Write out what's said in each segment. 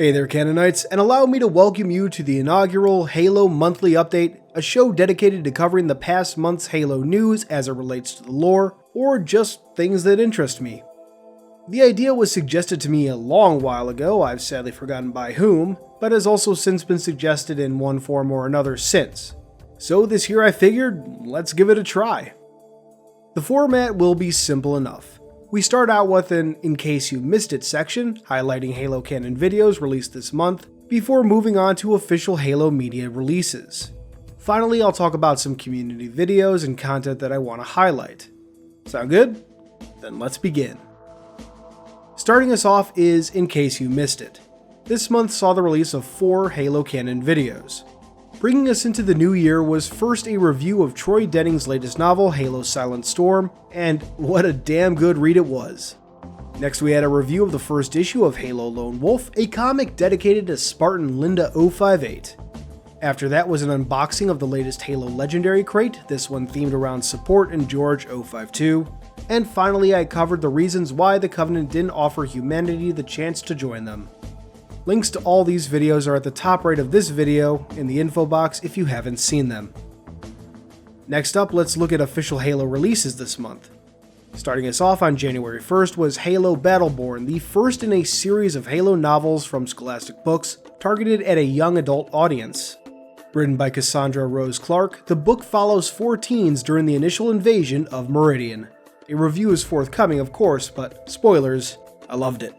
Hey there Canonites, and allow me to welcome you to the inaugural Halo Monthly Update, a show dedicated to covering the past month's Halo news as it relates to the lore, or just things that interest me. The idea was suggested to me a long while ago, I've sadly forgotten by whom, but has also since been suggested in one form or another since. So this year I figured, let's give it a try. The format will be simple enough. We start out with an In Case You Missed It section, highlighting Halo Canon videos released this month, before moving on to official Halo media releases. Finally, I'll talk about some community videos and content that I want to highlight. Sound good? Then let's begin. Starting us off is In Case You Missed It. This month saw the release of 4 Halo Canon videos. Bringing us into the new year was first a review of Troy Denning's latest novel, Halo Silent Storm, and what a damn good read it was. Next we had a review of the first issue of Halo Lone Wolf, a comic dedicated to Spartan Linda 058. After that was an unboxing of the latest Halo Legendary crate, this one themed around Support and George 052. And finally I covered the reasons why the Covenant didn't offer humanity the chance to join them. Links to all these videos are at the top right of this video in the info box if you haven't seen them. Next up, let's look at official Halo releases this month. Starting us off on January 1st was Halo Battleborn, the first in a series of Halo novels from Scholastic Books targeted at a young adult audience. Written by Cassandra Rose Clark, the book follows 4 teens during the initial invasion of Meridian. A review is forthcoming, of course, but spoilers, I loved it.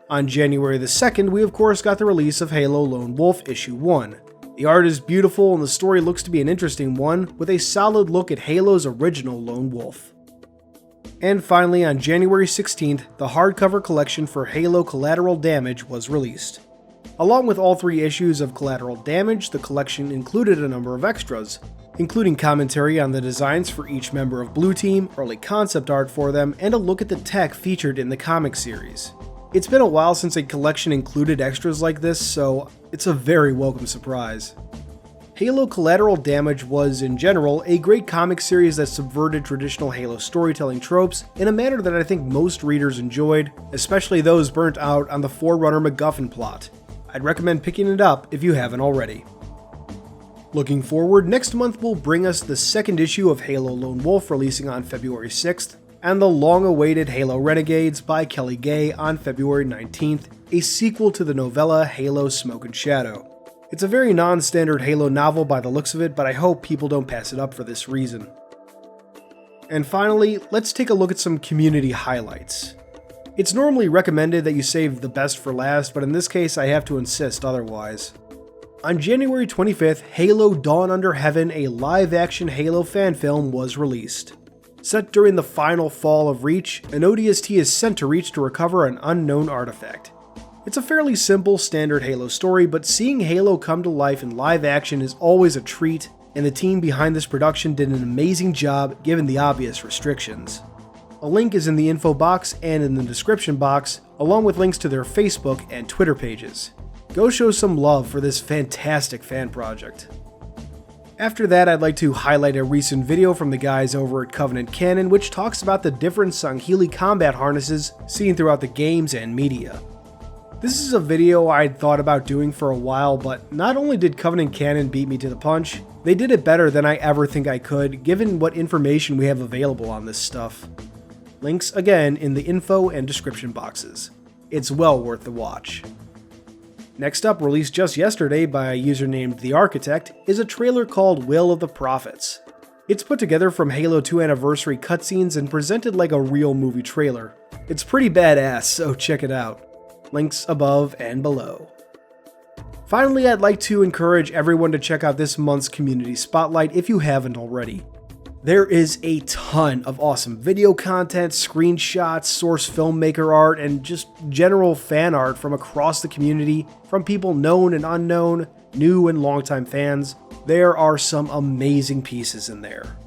On January the 2nd, we of course got the release of Halo Lone Wolf Issue 1. The art is beautiful and the story looks to be an interesting one, with a solid look at Halo's original Lone Wolf. And finally, on January 16th, the hardcover collection for Halo Collateral Damage was released. Along with all 3 issues of Collateral Damage, the collection included a number of extras, including commentary on the designs for each member of Blue Team, early concept art for them, and a look at the tech featured in the comic series. It's been a while since a collection included extras like this, so it's a very welcome surprise. Halo Collateral Damage was, in general, a great comic series that subverted traditional Halo storytelling tropes in a manner that I think most readers enjoyed, especially those burnt out on the Forerunner MacGuffin plot. I'd recommend picking it up if you haven't already. Looking forward, next month will bring us the 2nd issue of Halo Lone Wolf releasing on February 6th, and the long-awaited Halo Renegades by Kelly Gay on February 19th, a sequel to the novella Halo Smoke and Shadow. It's a very non-standard Halo novel by the looks of it, but I hope people don't pass it up for this reason. And finally, let's take a look at some community highlights. It's normally recommended that you save the best for last, but in this case I have to insist otherwise. On January 25th, Halo Dawn Under Heaven, a live-action Halo fan film, was released. Set during the final fall of Reach, an ODST is sent to Reach to recover an unknown artifact. It's a fairly simple, standard Halo story, but seeing Halo come to life in live action is always a treat, and the team behind this production did an amazing job given the obvious restrictions. A link is in the info box and in the description box, along with links to their Facebook and Twitter pages. Go show some love for this fantastic fan project. After that, I'd like to highlight a recent video from the guys over at Covenant Canon, which talks about the different Sangheili combat harnesses seen throughout the games and media. This is a video I'd thought about doing for a while, but not only did Covenant Canon beat me to the punch, they did it better than I ever think I could, given what information we have available on this stuff. Links again in the info and description boxes. It's well worth the watch. Next up, released just yesterday by a user named The Architect, is a trailer called Will of the Prophets. It's put together from Halo 2 Anniversary cutscenes and presented like a real movie trailer. It's pretty badass, so check it out. Links above and below. Finally, I'd like to encourage everyone to check out this month's Community Spotlight if you haven't already. There is a ton of awesome video content, screenshots, source filmmaker art, and just general fan art from across the community, from people known and unknown, new and longtime fans. There are some amazing pieces in there.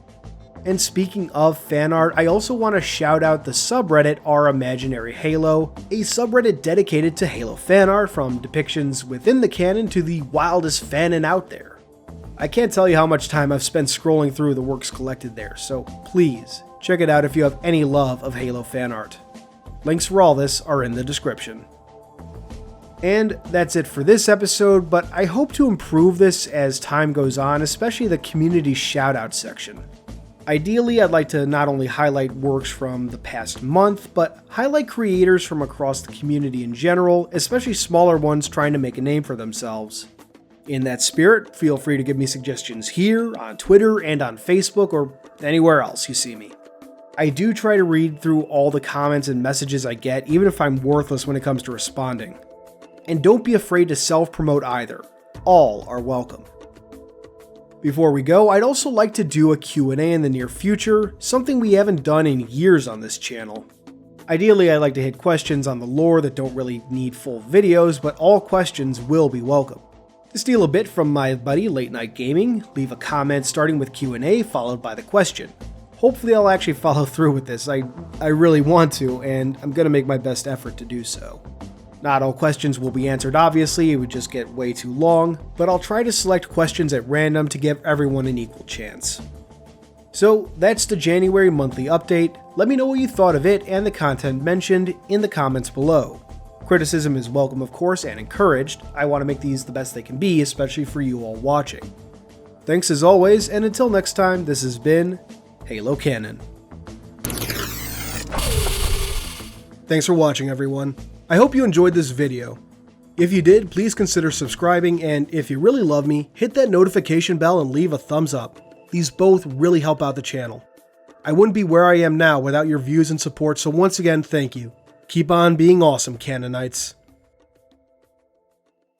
And speaking of fan art, I also want to shout out the subreddit ImaginaryHalo, a subreddit dedicated to Halo fan art, from depictions within the canon to the wildest fanon out there. I can't tell you how much time I've spent scrolling through the works collected there, so please check it out if you have any love of Halo fan art. Links for all this are in the description. And that's it for this episode, but I hope to improve this as time goes on, especially the community shoutout section. Ideally, I'd like to not only highlight works from the past month, but highlight creators from across the community in general, especially smaller ones trying to make a name for themselves. In that spirit, feel free to give me suggestions here, on Twitter, and on Facebook, or anywhere else you see me. I do try to read through all the comments and messages I get, even if I'm worthless when it comes to responding. And don't be afraid to self-promote either. All are welcome. Before we go, I'd also like to do a Q&A in the near future, something we haven't done in years on this channel. Ideally, I'd like to hit questions on the lore that don't really need full videos, but all questions will be welcome. To steal a bit from my buddy Late Night Gaming, leave a comment starting with Q&A followed by the question. Hopefully I'll actually follow through with this, I really want to, and I'm going to make my best effort to do so. Not all questions will be answered obviously, it would just get way too long, but I'll try to select questions at random to give everyone an equal chance. So that's the January monthly update. Let me know what you thought of it and the content mentioned in the comments below. Criticism is welcome of course and encouraged. I want to make these the best they can be, especially for you all watching. Thanks as always, and until next time, this has been Halo Canon. Thanks for watching everyone. I hope you enjoyed this video. If you did, please consider subscribing, and if you really love me, hit that notification bell and leave a thumbs up. These both really help out the channel. I wouldn't be where I am now without your views and support, so once again, thank you. Keep on being awesome, Canonites.